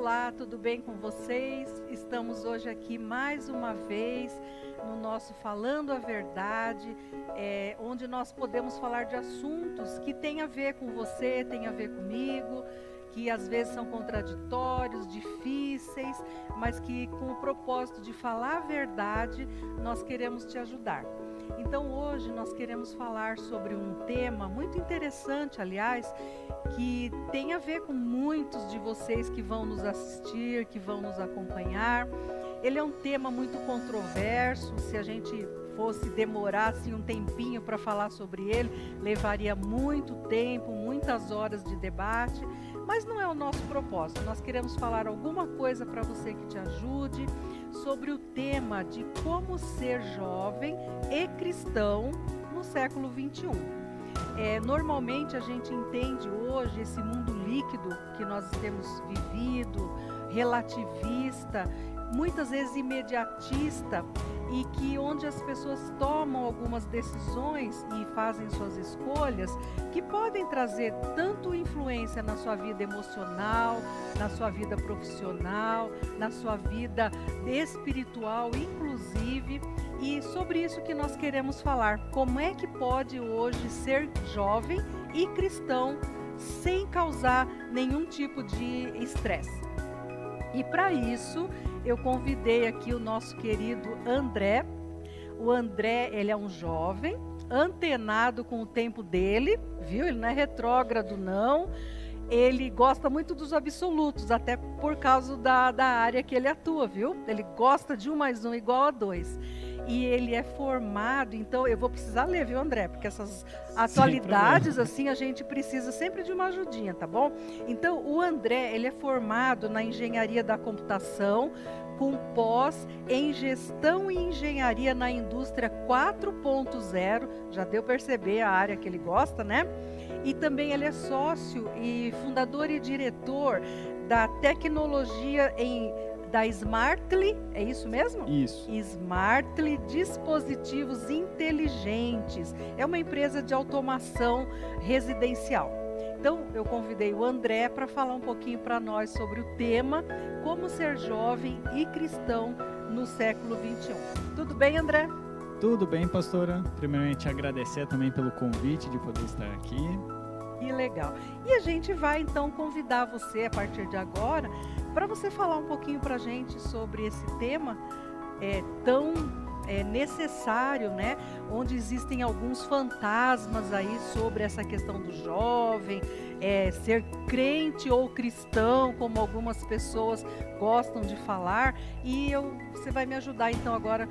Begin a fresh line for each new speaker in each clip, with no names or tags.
Olá, tudo bem com vocês? Estamos hoje aqui mais uma vez no nosso Falando a Verdade, onde nós podemos falar de assuntos que têm a ver com você, têm a ver comigo, que às vezes são contraditórios, difíceis, mas que com o propósito de falar a verdade, nós queremos te ajudar. Então hoje nós queremos falar sobre um tema muito interessante, aliás, que tem a ver com muitos de vocês que vão nos assistir, que vão nos acompanhar. Ele é um tema muito controverso. Se a gente fosse demorar assim, um tempinho para falar sobre ele, levaria muito tempo, muitas horas de debate, mas não é o nosso propósito. Nós queremos falar alguma coisa para você que te ajude sobre o tema de como ser jovem e cristão no século 21. Normalmente a gente entende hoje esse mundo líquido que nós temos vivido, relativista, muitas vezes imediatista, e que onde as pessoas tomam algumas decisões e fazem suas escolhas que podem trazer tanto influência na sua vida emocional, na sua vida profissional, na sua vida espiritual, inclusive. E sobre isso que nós queremos falar. Como é que pode hoje ser jovem e cristão sem causar nenhum tipo de estresse? E para isso, eu convidei aqui o nosso querido André. O André, ele é um jovem, antenado com o tempo dele, viu? Ele não é retrógrado, não. Ele gosta muito dos absolutos, até por causa da área que ele atua, viu? Ele gosta de 1 mais 1 igual a 2. E ele é formado, então eu vou precisar ler, viu, André? Porque essas atualidades, assim, a gente precisa sempre de uma ajudinha, tá bom? Então, o André, ele é formado na engenharia da computação, com pós em gestão e engenharia na indústria 4.0, já deu para perceber a área que ele gosta, né? E também ele é sócio e fundador e diretor da tecnologia da Smartly, é isso mesmo?
Isso.
Smartly Dispositivos Inteligentes. É uma empresa de automação residencial. Então, eu convidei o André para falar um pouquinho para nós sobre o tema como ser jovem e cristão no século 21. Tudo bem, André?
Tudo bem, pastora. Primeiramente, agradecer também pelo convite de poder estar aqui.
Que legal. E a gente vai, então, convidar você, a partir de agora, para você falar um pouquinho para a gente sobre esse tema tão necessário, né? Onde existem alguns fantasmas aí sobre essa questão do jovem, ser crente ou cristão, como algumas pessoas gostam de falar. E você vai me ajudar, então, agora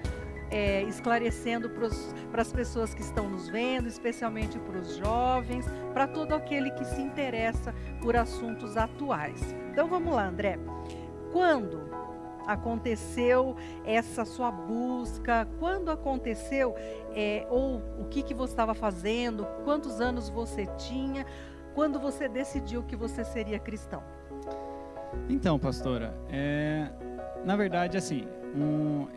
esclarecendo para as pessoas que estão nos vendo, especialmente para os jovens, para todo aquele que se interessa por assuntos atuais. Então vamos lá, André. Quando aconteceu essa sua busca? Quando aconteceu? Ou o que você estava fazendo? Quantos anos você tinha? Quando você decidiu que você seria cristão?
Então, pastora, na verdade, assim,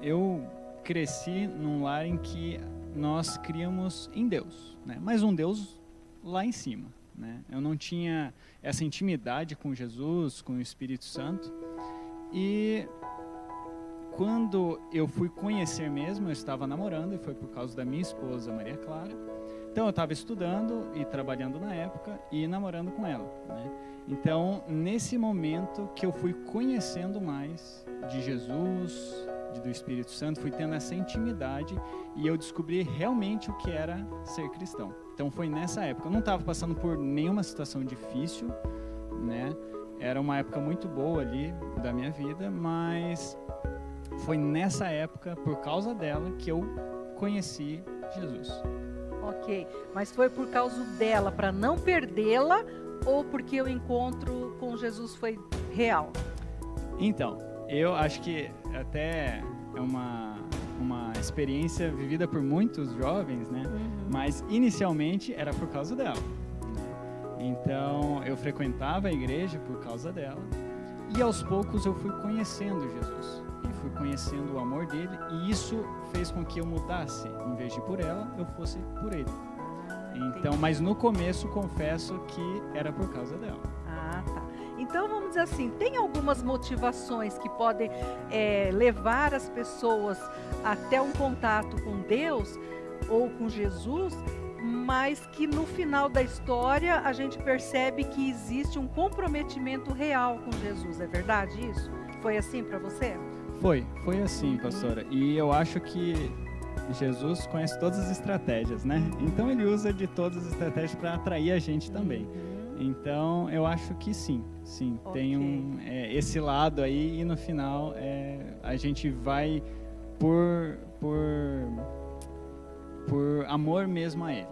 eu cresci num lar em que nós criamos em Deus, né? Mas um Deus lá em cima, né? Eu não tinha essa intimidade com Jesus, com o Espírito Santo. E quando eu fui conhecer mesmo, eu estava namorando, e foi por causa da minha esposa, Maria Clara. Então eu estava estudando e trabalhando na época e namorando com ela, né? Então, nesse momento que eu fui conhecendo mais de Jesus, do Espírito Santo, fui tendo essa intimidade e eu descobri realmente o que era ser cristão. Então foi nessa época. Eu não estava passando por nenhuma situação difícil, né? Era uma época muito boa ali da minha vida, mas foi nessa época, por causa dela, que eu conheci Jesus.
Ok, mas foi por causa dela, para não perdê-la, ou porque o encontro com Jesus foi real?
Então, eu acho que até é uma experiência vivida por muitos jovens, né?
Uhum.
Mas inicialmente era por causa dela. Então eu frequentava a igreja por causa dela e aos poucos eu fui conhecendo Jesus e fui conhecendo o amor dele, e isso fez com que eu mudasse. Em vez de ir por ela, eu fosse por ele. Então, mas no começo confesso que era por causa dela.
Ah, tá. Então, vamos dizer assim, tem algumas motivações que podem levar as pessoas até um contato com Deus ou com Jesus, mas que no final da história a gente percebe que existe um comprometimento real com Jesus. É verdade isso? Foi assim para você?
Foi assim, pastora. E eu acho que Jesus conhece todas as estratégias, né? Então ele usa de todas as estratégias para atrair a gente também. Então eu acho que sim, tem esse lado aí, e no final a gente vai por amor mesmo a ele.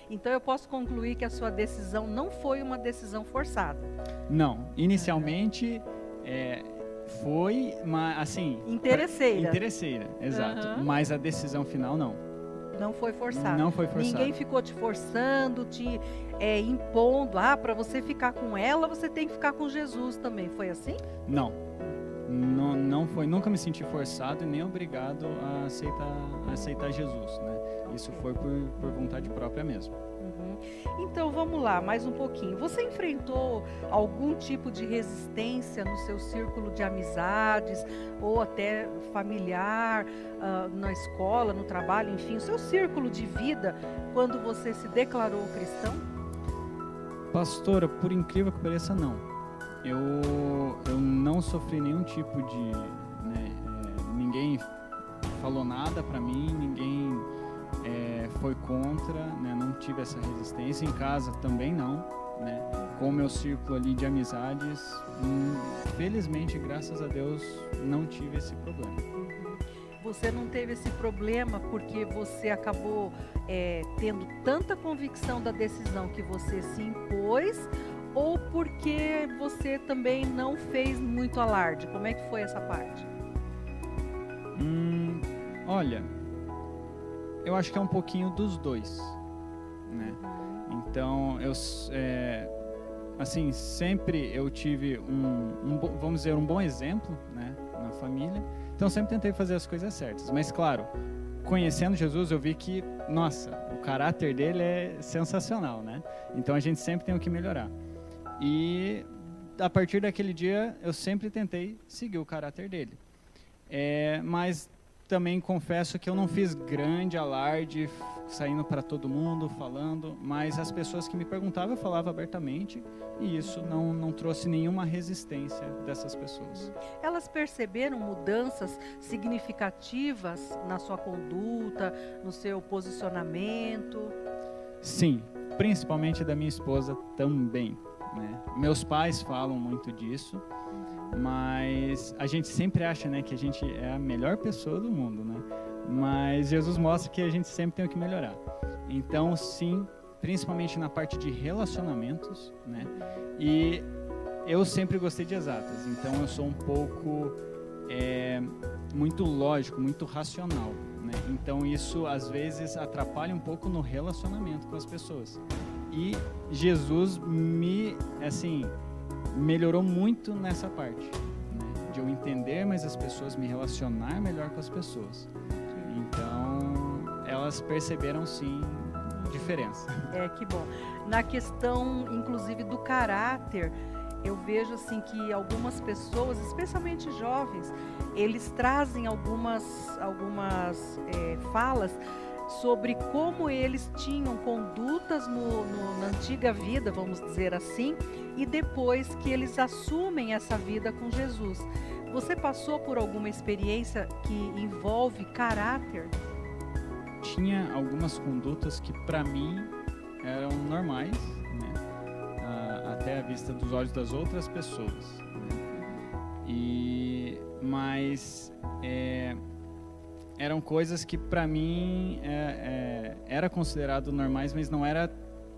Então eu posso concluir que a sua decisão não foi uma decisão forçada?
Não, inicialmente foi, mas assim... Interesseira, exato. Mas a decisão final não.
Não foi forçada?
Não foi forçada.
Ninguém ficou te forçando, te impondo, para você ficar com ela, você tem que ficar com Jesus também, foi assim?
Não foi, nunca me senti forçado e nem obrigado a aceitar Jesus, né? Isso foi por vontade própria mesmo.
Então vamos lá, mais um pouquinho. Você enfrentou algum tipo de resistência no seu círculo de amizades ou até familiar, na escola, no trabalho, enfim, o seu círculo de vida, quando você se declarou cristão?
Pastora, por incrível que pareça, não. Eu não sofri nenhum tipo de... ninguém falou nada para mim, ninguém foi contra, né? Não tive essa resistência. Em casa também não, né? Com o meu círculo ali de amizades, felizmente, graças a Deus, não tive esse problema.
Você não teve esse problema porque você acabou tendo tanta convicção da decisão que você se impôs, ou porque você também não fez muito alarde? Como é que foi essa parte?
Olha, eu acho que é um pouquinho dos dois, né? Então, assim, sempre eu tive vamos dizer, um bom exemplo, né, na família. Então, sempre tentei fazer as coisas certas. Mas, claro, conhecendo Jesus, eu vi que, nossa, o caráter dele é sensacional, né? Então, a gente sempre tem o que melhorar. E, a partir daquele dia, eu sempre tentei seguir o caráter dele. Mas também confesso que eu não fiz grande alarde, saindo para todo mundo, falando, mas as pessoas que me perguntavam, eu falava abertamente, e isso não trouxe nenhuma resistência dessas pessoas.
Elas perceberam mudanças significativas na sua conduta, no seu posicionamento?
Sim, principalmente da minha esposa também, né? Meus pais falam muito disso, mas a gente sempre acha, né, que a gente é a melhor pessoa do mundo, né? Mas Jesus mostra que a gente sempre tem o que melhorar. Então, sim, principalmente na parte de relacionamentos, né? E eu sempre gostei de exatas, então eu sou um pouco muito lógico, muito racional, né? Então isso às vezes atrapalha um pouco no relacionamento com as pessoas. E Jesus melhorou muito nessa parte, né? De eu entender mais as pessoas, me relacionar melhor com as pessoas. Então, elas perceberam sim diferença.
Que bom. Na questão, inclusive, do caráter, eu vejo assim que algumas pessoas, especialmente jovens, eles trazem algumas falas sobre como eles tinham condutas na antiga vida, vamos dizer assim, e depois que eles assumem essa vida com Jesus. Você passou por alguma experiência que envolve caráter?
Tinha algumas condutas que para mim eram normais, né? Até à vista dos olhos das outras pessoas, né? Mas eram coisas que para mim era considerado normais, mas não era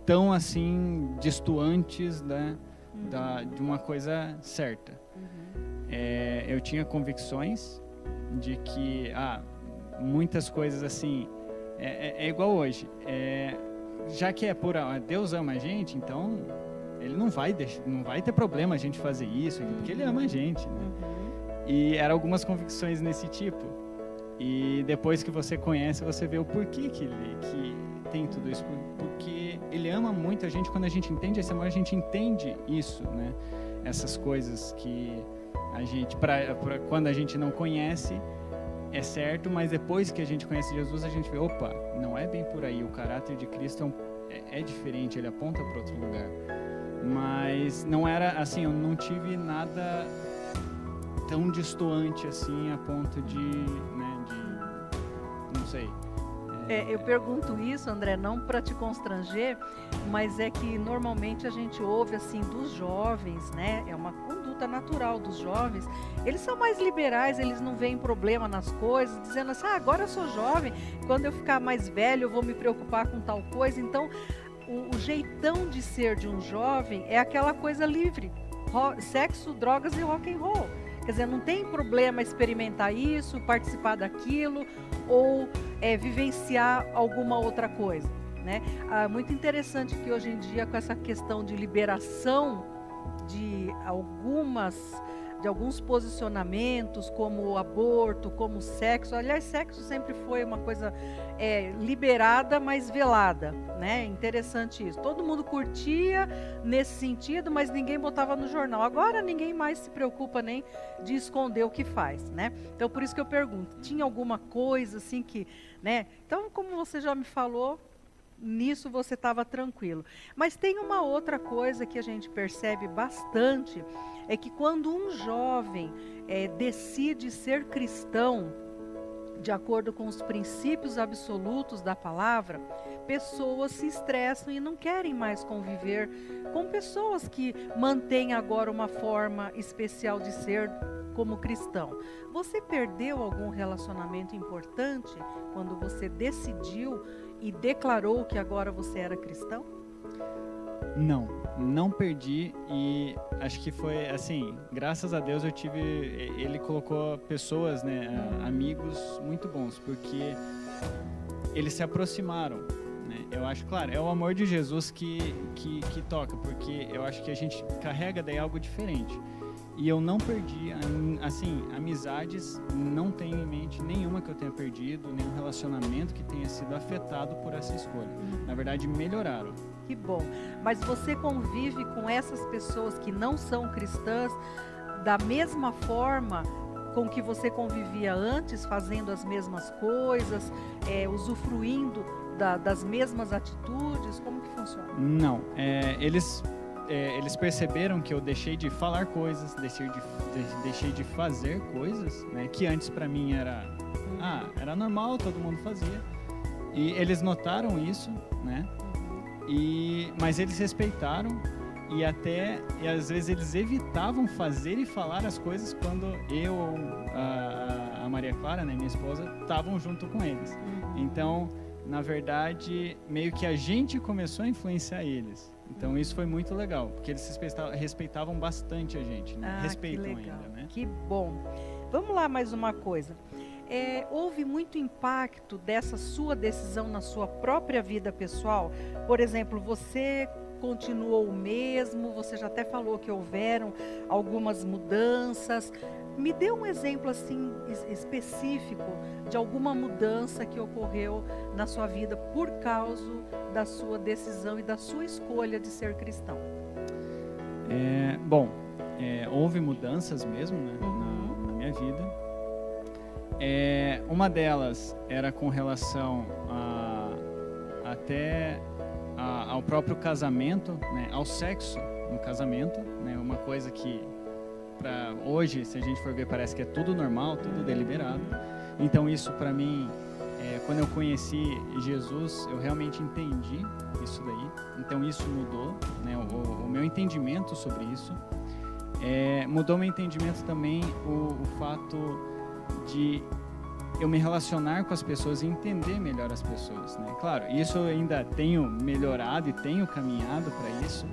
tão assim distantes, né, de uma coisa certa. Eu tinha convicções de que muitas coisas assim é igual hoje. Já que Deus ama a gente, então Ele não vai ter problema a gente fazer isso, porque Ele ama a gente, né? E eram algumas convicções nesse tipo. E depois que você conhece, você vê o porquê que tem tudo isso. Porque Ele ama muito a gente. Quando a gente entende esse amor, a gente entende isso, né? essas coisas que a gente, quando a gente não conhece, é certo, mas depois que a gente conhece Jesus, a gente vê, opa, não é bem por aí, o caráter de Cristo é diferente, ele aponta para outro lugar. Mas não era assim, eu não tive nada tão distoante assim a ponto de, né, não sei.
Eu pergunto isso, André, não para te constranger, mas é que normalmente a gente ouve assim dos jovens, né? É uma conduta natural dos jovens. Eles são mais liberais, eles não veem problema nas coisas, dizendo assim: agora eu sou jovem, quando eu ficar mais velho eu vou me preocupar com tal coisa. Então, o jeitão de ser de um jovem é aquela coisa livre, sexo, drogas e rock and roll. Quer dizer, não tem problema experimentar isso, participar daquilo ou vivenciar alguma outra coisa, né? Muito interessante que hoje em dia, com essa questão de liberação de alguns posicionamentos, como o aborto, como o sexo. Aliás, sexo sempre foi uma coisa liberada, mas velada, né? Interessante isso. Todo mundo curtia nesse sentido, mas ninguém botava no jornal. Agora ninguém mais se preocupa nem de esconder o que faz, né? Então, por isso que eu pergunto, tinha alguma coisa assim que, né? Então, como você já me falou, nisso você estava tranquilo. Mas tem uma outra coisa que a gente percebe bastante, é que quando um jovem decide ser cristão, de acordo com os princípios absolutos da palavra, pessoas se estressam e não querem mais conviver com pessoas que mantêm agora uma forma especial de ser como cristão. Você perdeu algum relacionamento importante quando você decidiu e declarou que agora você era cristão?
Não perdi, e acho que foi assim, graças a Deus ele colocou pessoas, né, amigos muito bons, porque eles se aproximaram, né? Eu acho, claro, é o amor de Jesus que toca, porque eu acho que a gente carrega daí algo diferente. E eu não perdi, assim, amizades, não tenho em mente nenhuma que eu tenha perdido, nenhum relacionamento que tenha sido afetado por essa escolha. Na verdade, melhoraram.
Que bom. Mas você convive com essas pessoas que não são cristãs da mesma forma com que você convivia antes, fazendo as mesmas coisas, usufruindo das mesmas atitudes? Como que funciona?
Não. Eles perceberam que eu deixei de falar coisas, deixei de fazer coisas, né, que antes para mim era normal, todo mundo fazia. E eles notaram isso, né? Mas eles respeitaram e às vezes eles evitavam fazer e falar as coisas quando eu ou a Maria Clara, né, minha esposa, estavam junto com eles. Então, na verdade, meio que a gente começou a influenciar eles. Então isso foi muito legal, porque eles respeitavam bastante a gente, né? Respeitam ainda, né?
Que bom. Vamos lá, mais uma coisa. Houve muito impacto dessa sua decisão na sua própria vida pessoal? Por exemplo, você continuou o mesmo, você já até falou que houveram algumas mudanças. Me dê um exemplo assim específico de alguma mudança que ocorreu na sua vida por causa da sua decisão e da sua escolha de ser cristão.
Houve mudanças mesmo, né, na minha vida. Uma delas era com relação ao próprio casamento, né, ao sexo no casamento, né, uma coisa que para hoje, se a gente for ver, parece que é tudo normal, tudo deliberado. Então isso para mim, quando eu conheci Jesus, eu realmente entendi isso daí. Então isso mudou, né, o meu entendimento sobre isso. Mudou meu entendimento também o fato de eu me relacionar com as pessoas e entender melhor as pessoas, né? Claro, isso eu ainda tenho melhorado e tenho caminhado para isso,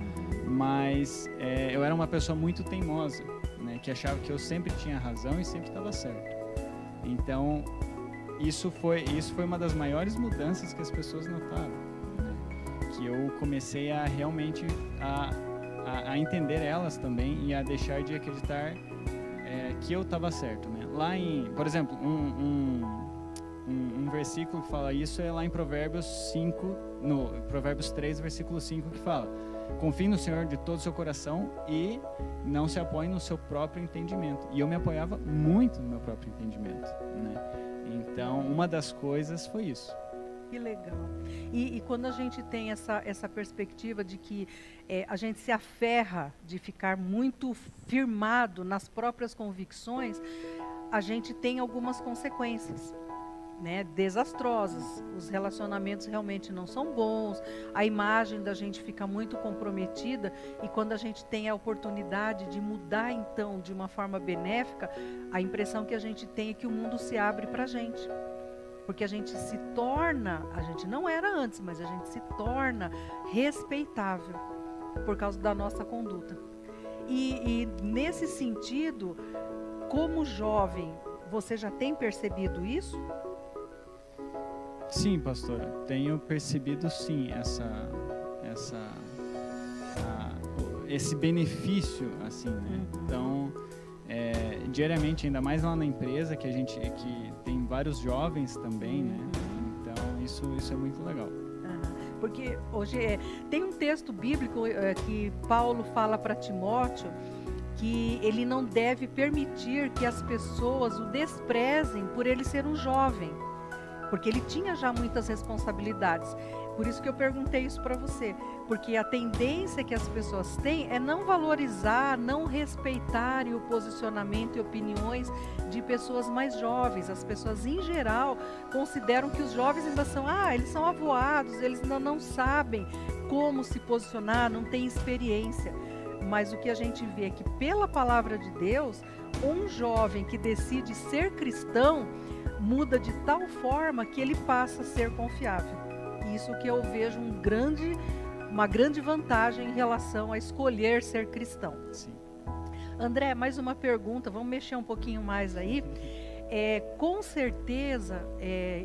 mas eu era uma pessoa muito teimosa, né? Que achava que eu sempre tinha razão e sempre estava certo. Então, isso foi uma das maiores mudanças que as pessoas notaram, né? Que eu comecei a realmente a entender elas também e a deixar de acreditar que eu estava certo, né? Lá por exemplo, um versículo que fala isso é lá em Provérbios 5, no Provérbios 3, versículo 5, que fala: confie no Senhor de todo o seu coração e não se apoie no seu próprio entendimento. E eu me apoiava muito no meu próprio entendimento, né? Então, uma das coisas foi isso.
Que legal. E quando a gente tem essa perspectiva de que a gente se aferra de ficar muito firmado nas próprias convicções, a gente tem algumas consequências, né, desastrosas. Os relacionamentos realmente não são bons, a imagem da gente fica muito comprometida, e quando a gente tem a oportunidade de mudar então de uma forma benéfica, a impressão que a gente tem é que o mundo se abre para a gente. Porque a gente se torna, a gente não era antes, mas a gente se torna respeitável por causa da nossa conduta. E nesse sentido, como jovem, você já tem percebido isso?
Sim, pastora, tenho percebido sim esse benefício, assim, né? Então, diariamente, ainda mais lá na empresa, que tem vários jovens também, né? Então, isso é muito legal.
Porque hoje tem um texto bíblico que Paulo fala para Timóteo, que ele não deve permitir que as pessoas o desprezem por ele ser um jovem, porque ele tinha já muitas responsabilidades. Por isso que eu perguntei isso para você, porque a tendência que as pessoas têm é não valorizar, não respeitarem o posicionamento e opiniões de pessoas mais jovens. As pessoas, em geral, consideram que os jovens ainda são, eles são avoados, eles ainda não sabem como se posicionar, não têm experiência. Mas o que a gente vê é que, pela palavra de Deus, um jovem que decide ser cristão muda de tal forma que ele passa a ser confiável. Isso que eu vejo uma grande vantagem em relação a escolher ser cristão.
Sim.
André, mais uma pergunta, vamos mexer um pouquinho mais aí. Com certeza,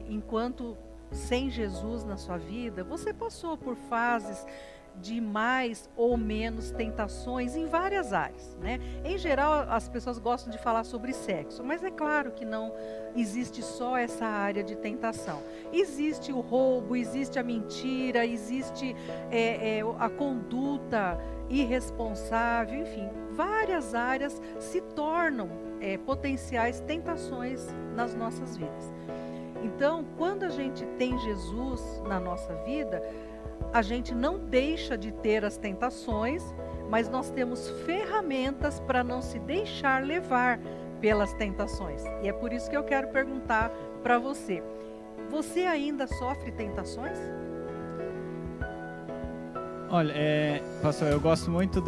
enquanto sem Jesus na sua vida, você passou por fases de mais ou menos tentações em várias áreas, né? Em geral, as pessoas gostam de falar sobre sexo, mas é claro que não existe só essa área de tentação. Existe o roubo, existe a mentira, existe a conduta irresponsável, enfim, várias áreas se tornam potenciais tentações nas nossas vidas. Então, quando a gente tem Jesus na nossa vida, a gente não deixa de ter as tentações, mas nós temos ferramentas para não se deixar levar pelas tentações. E é por isso que eu quero perguntar para você: você ainda sofre tentações?
Olha, pastor, eu gosto muito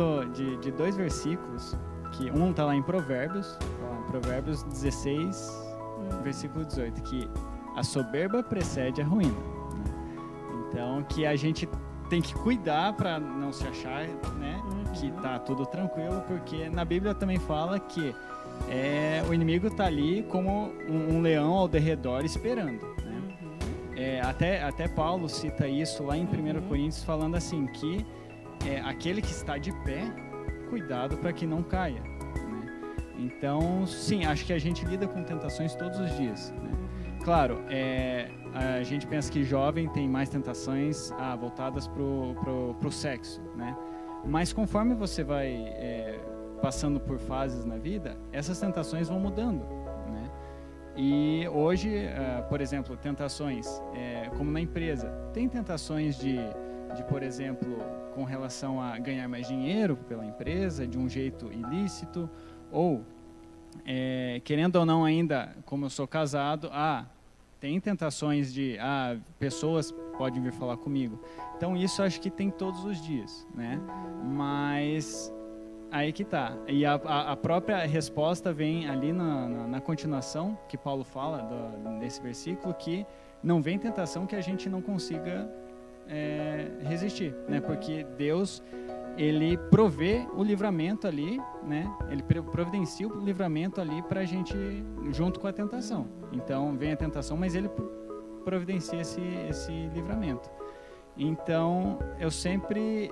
de dois versículos, que um está lá em Provérbios 16, versículo 18, que a soberba precede a ruína. Então, que a gente tem que cuidar para não se achar, né, que tá tudo tranquilo, porque na Bíblia também fala que o inimigo tá ali como um leão ao derredor esperando, né? Até Paulo cita isso lá em 1 Coríntios, falando assim, que aquele que está de pé, cuidado para que não caia, né? Então, sim, acho que a gente lida com tentações todos os dias, né? Claro, a gente pensa que jovem tem mais tentações voltadas pro sexo, né? Mas conforme você vai passando por fases na vida, essas tentações vão mudando, né? E hoje, por exemplo, tentações como na empresa, tem tentações de, por exemplo, com relação a ganhar mais dinheiro pela empresa, de um jeito ilícito, ou querendo ou não ainda, como eu sou casado, tem tentações de, pessoas podem vir falar comigo. Então, isso acho que tem todos os dias, né? Mas aí que tá. E a própria resposta vem ali na continuação, que Paulo fala desse versículo, que não vem tentação que a gente não consiga resistir, né? Porque Deus, ele provê o livramento ali, né? Ele providencia o livramento ali para a gente, junto com a tentação. Então, vem a tentação, mas ele providencia esse livramento. Então, eu sempre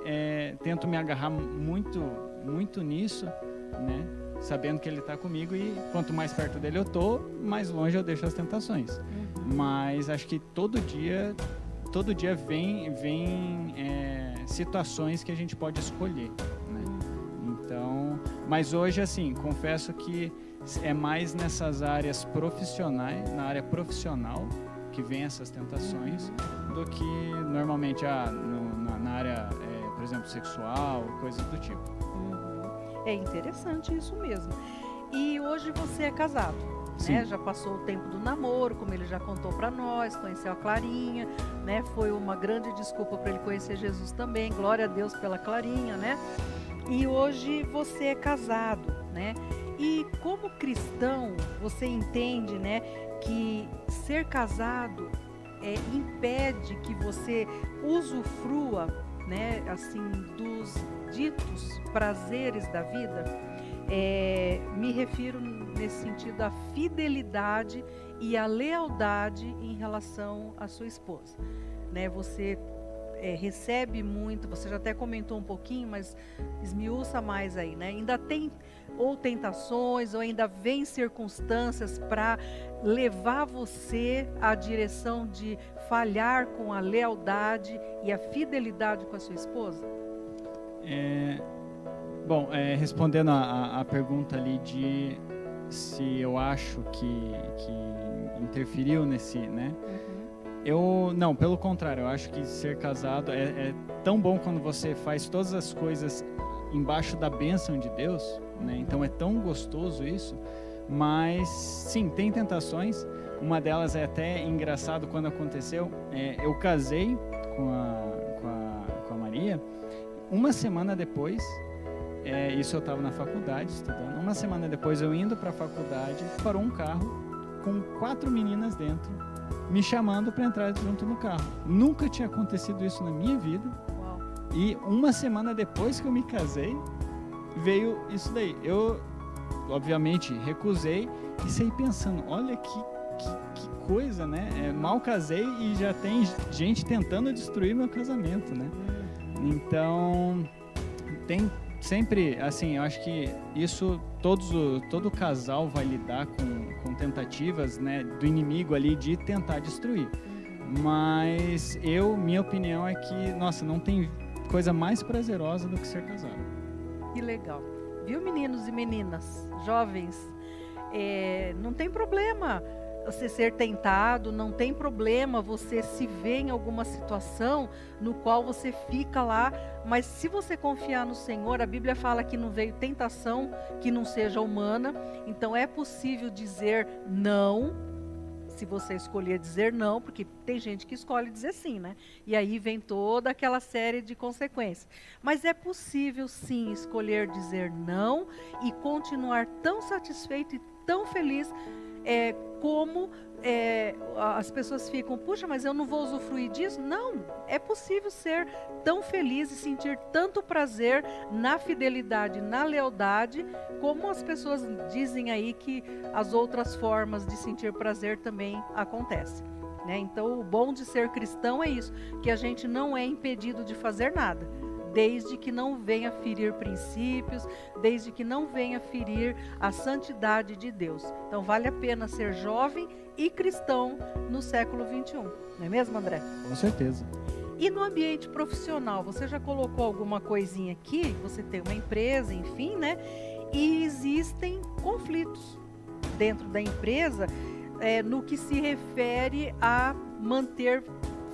tento me agarrar muito, muito nisso, né? Sabendo que ele está comigo, e quanto mais perto dele eu tô, mais longe eu deixo as tentações. mas acho que todo dia vem situações que a gente pode escolher, né? Então, mas hoje, assim, confesso que é mais nessas áreas profissionais, na área profissional, que vem essas tentações, do que normalmente na área, por exemplo, sexual, coisas do tipo.
É interessante isso mesmo. E hoje você é casado, né? Já passou o tempo do namoro, como ele já contou para nós, conheceu a Clarinha, né? Foi uma grande desculpa para ele conhecer Jesus também. Glória a Deus pela Clarinha, né? E hoje você é casado, né? E como cristão, você entende, né, que ser casado impede que você usufrua, né, assim, dos ditos prazeres da vida? Me refiro nesse sentido à fidelidade e à lealdade em relação à sua esposa, né? Você recebe muito, você já até comentou um pouquinho, mas esmiuça mais aí, né? Ainda tem ou tentações, ou ainda vem circunstâncias para levar você à direção de falhar com a lealdade e a fidelidade com a sua esposa?
Bom, respondendo a pergunta ali de se eu acho que interferiu nesse, né? Não, pelo contrário, eu acho que ser casado é tão bom quando você faz todas as coisas embaixo da bênção de Deus, né? Então é tão gostoso isso, mas sim, tem tentações. Uma delas é até engraçado quando aconteceu. Eu casei com a Maria, uma semana depois, isso eu estava na faculdade estudando, uma semana depois eu indo para a faculdade, parou um carro com 4 meninas dentro, me chamando para entrar junto no carro. Nunca tinha acontecido isso na minha vida.
Uau.
E uma semana depois que eu me casei, veio isso daí. Eu, obviamente, recusei e saí pensando, olha que coisa, né? Mal casei e já tem gente tentando destruir meu casamento, né? Então, tem sempre, assim, eu acho que isso todo casal vai lidar com tentativas, né, do inimigo ali de tentar destruir. Mas minha opinião é que, nossa, não tem coisa mais prazerosa do que ser casado.
Que legal. Viu, meninos e meninas, jovens? Não tem problema você ser tentado, não tem problema você se ver em alguma situação no qual você fica lá, mas se você confiar no Senhor, a Bíblia fala que não veio tentação que não seja humana, então é possível dizer não, se você escolher dizer não, porque tem gente que escolhe dizer sim, né? E aí vem toda aquela série de consequências. Mas é possível sim escolher dizer não e continuar tão satisfeito e tão feliz como as pessoas ficam, puxa, mas eu não vou usufruir disso? Não, é possível ser tão feliz e sentir tanto prazer na fidelidade, na lealdade, como as pessoas dizem aí que as outras formas de sentir prazer também acontecem, né? Então, o bom de ser cristão é isso, que a gente não é impedido de fazer nada, desde que não venha ferir princípios, desde que não venha ferir a santidade de Deus. Então vale a pena ser jovem e cristão no século 21, não é mesmo, André?
Com certeza.
E no ambiente profissional, você já colocou alguma coisinha aqui? Você tem uma empresa, enfim, né? E existem conflitos dentro da empresa no que se refere a manter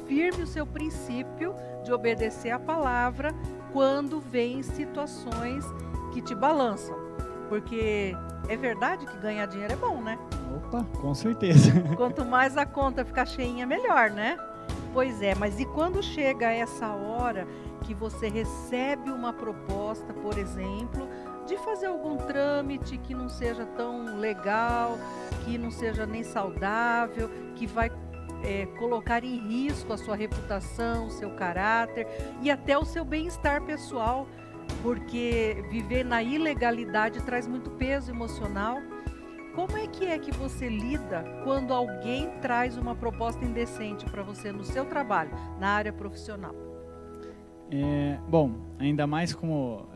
firme o seu princípio de obedecer a palavra quando vem situações que te balançam. Porque é verdade que ganhar dinheiro é bom, né?
Opa, com certeza.
Quanto mais a conta ficar cheinha, melhor, né? Pois é, mas e quando chega essa hora que você recebe uma proposta, por exemplo, de fazer algum trâmite que não seja tão legal, que não seja nem saudável, que vai colocar em risco a sua reputação, o seu caráter e até o seu bem-estar pessoal, porque viver na ilegalidade traz muito peso emocional. Como é que você lida quando alguém traz uma proposta indecente para você no seu trabalho, na área profissional?
Bom, ainda mais como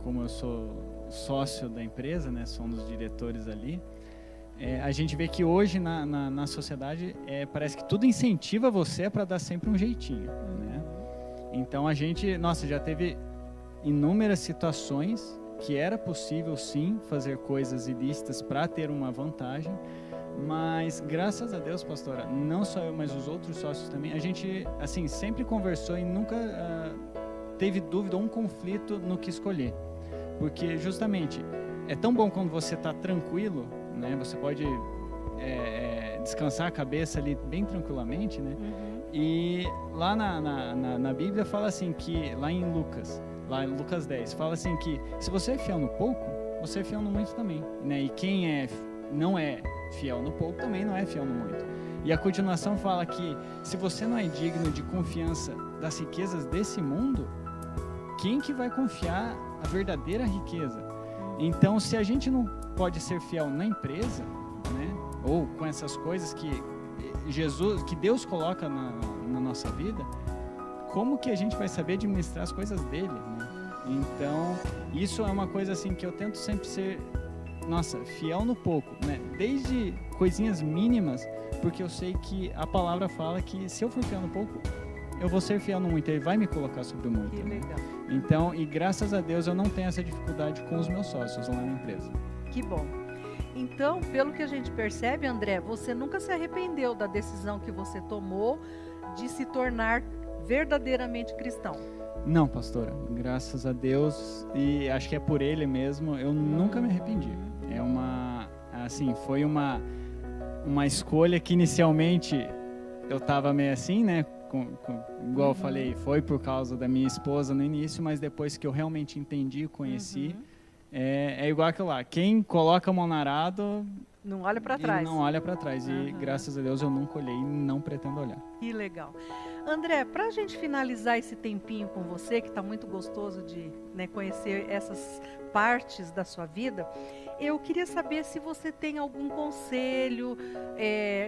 eu sou sócio da empresa, né, sou um dos diretores ali, a gente vê que hoje na sociedade parece que tudo incentiva você para dar sempre um jeitinho, né? Então a gente, nossa, já teve inúmeras situações que era possível sim fazer coisas ilícitas para ter uma vantagem, mas graças a Deus, pastora, não só eu, mas os outros sócios também, a gente assim sempre conversou e nunca teve dúvida ou um conflito no que escolher, porque justamente é tão bom quando você está tranquilo, né? Você pode descansar a cabeça ali bem tranquilamente, né? E lá na Bíblia fala assim que, lá em Lucas 10, fala assim que se você é fiel no pouco, você é fiel no muito também, né? E quem não é fiel no pouco também não é fiel no muito. E a continuação fala que se você não é digno de confiança das riquezas desse mundo, quem que vai confiar a verdadeira riqueza? Então, se a gente não pode ser fiel na empresa, né? Ou com essas coisas que Deus coloca na nossa vida, como que a gente vai saber administrar as coisas dele, né? Então, isso é uma coisa assim que eu tento sempre ser, fiel no pouco, né? Desde coisinhas mínimas, porque eu sei que a palavra fala que se eu for fiel no pouco, eu vou ser fiel no muito, ele vai me colocar sobre o muito.
Que legal.
Né? Então, e graças a Deus eu não tenho essa dificuldade com os meus sócios lá na empresa.
Que bom. Então, pelo que a gente percebe, André, você nunca se arrependeu da decisão que você tomou de se tornar verdadeiramente cristão?
Não, pastora, graças a Deus, e acho que é por ele mesmo, eu nunca me arrependi. Foi uma escolha que inicialmente eu estava meio assim, né? Igual eu falei, foi por causa da minha esposa no início, mas depois que eu realmente entendi e conheci, é igual aquilo lá, quem coloca a mão no arado...
Não olha para trás.
Não olha para trás, e graças a Deus eu nunca olhei e não pretendo olhar.
Que legal. André, para a gente finalizar esse tempinho com você, que está muito gostoso de conhecer essas partes da sua vida, eu queria saber se você tem algum conselho,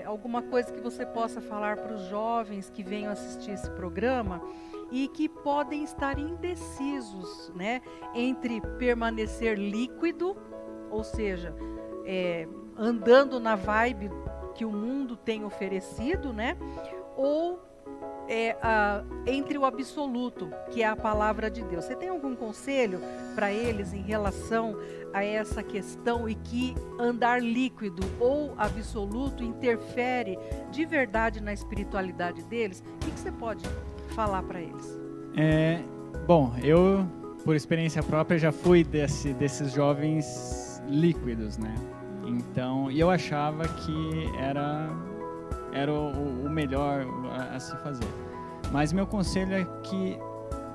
alguma coisa que você possa falar para os jovens que venham assistir esse programa e que podem estar indecisos, né, entre permanecer líquido, ou seja, andando na vibe que o mundo tem oferecido, né, ou entre o absoluto, que é a palavra de Deus. Você tem algum conselho para eles em relação a essa questão e que andar líquido ou absoluto interfere de verdade na espiritualidade deles? O que você pode falar para eles?
Bom, eu, por experiência própria, já fui desses jovens líquidos, né? Então, e eu achava que era o melhor a se fazer. Mas meu conselho é que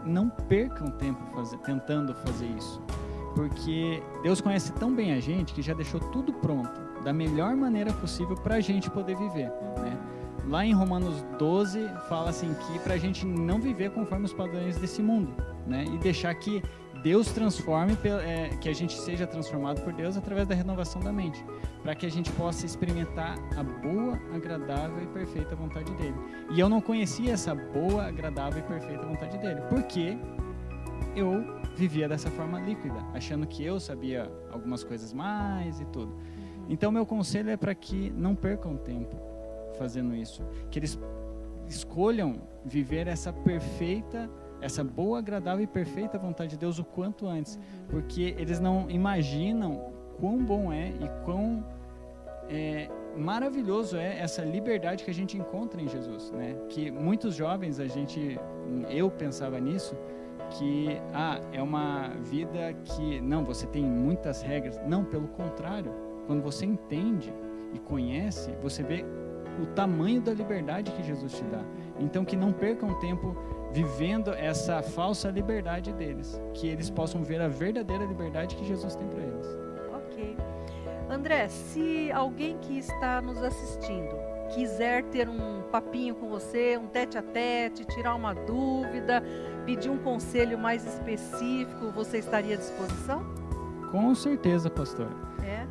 não percam tempo tentando fazer isso. Porque Deus conhece tão bem a gente que já deixou tudo pronto, da melhor maneira possível para a gente poder viver, né? Lá em Romanos 12, fala assim que para a gente não viver conforme os padrões desse mundo, né? E deixar que Deus transforme, que a gente seja transformado por Deus através da renovação da mente, para que a gente possa experimentar a boa, agradável e perfeita vontade dele. E eu não conhecia essa boa, agradável e perfeita vontade dele, porque eu vivia dessa forma líquida, achando que eu sabia algumas coisas mais e tudo. Então, meu conselho é para que não percam tempo fazendo isso, que eles escolham viver essa boa, agradável e perfeita vontade de Deus o quanto antes, porque eles não imaginam quão bom é e quão maravilhoso é essa liberdade que a gente encontra em Jesus, né? Que muitos jovens, eu pensava nisso, que é uma vida que, não, você tem muitas regras. Não, pelo contrário, quando você entende e conhece, você vê o tamanho da liberdade que Jesus te dá. Então, que não percam tempo vivendo essa falsa liberdade deles, que eles possam ver a verdadeira liberdade que Jesus tem para eles.
Ok. André, se alguém que está nos assistindo quiser ter um papinho com você, um tete-a-tete, tirar uma dúvida, pedir um conselho mais específico, você estaria à disposição?
Com certeza, pastora.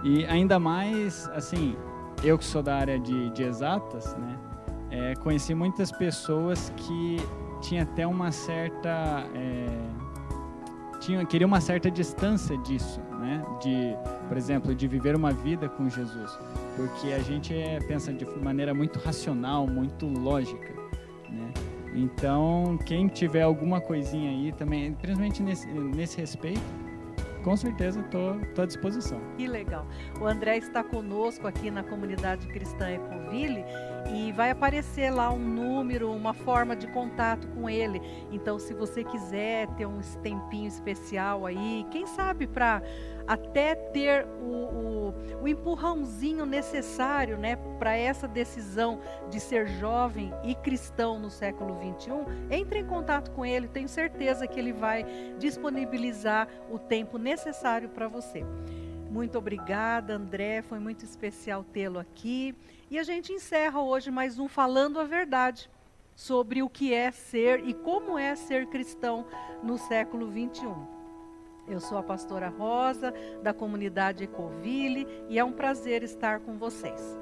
E ainda mais, assim, eu que sou da área de exatas, né, conheci muitas pessoas que tinham até uma certa... queria uma certa distância disso, né? Por exemplo, de viver uma vida com Jesus. porque a gente pensa de maneira muito racional, muito lógica, né? Então, quem tiver alguma coisinha aí também, principalmente nesse respeito, com certeza estou à disposição.
Que legal. O André está conosco aqui na comunidade cristã Ecoville e vai aparecer lá um número, uma forma de contato com ele. Então, se você quiser ter um tempinho especial aí, quem sabe para até ter o empurrãozinho necessário, né, para essa decisão de ser jovem e cristão no século 21, entre em contato com ele, tenho certeza que ele vai disponibilizar o tempo necessário para você. Muito obrigada, André, foi muito especial tê-lo aqui. E a gente encerra hoje mais um Falando a Verdade, sobre o que é ser e como é ser cristão no século 21. Eu sou a pastora Rosa, da comunidade Ecoville, e é um prazer estar com vocês.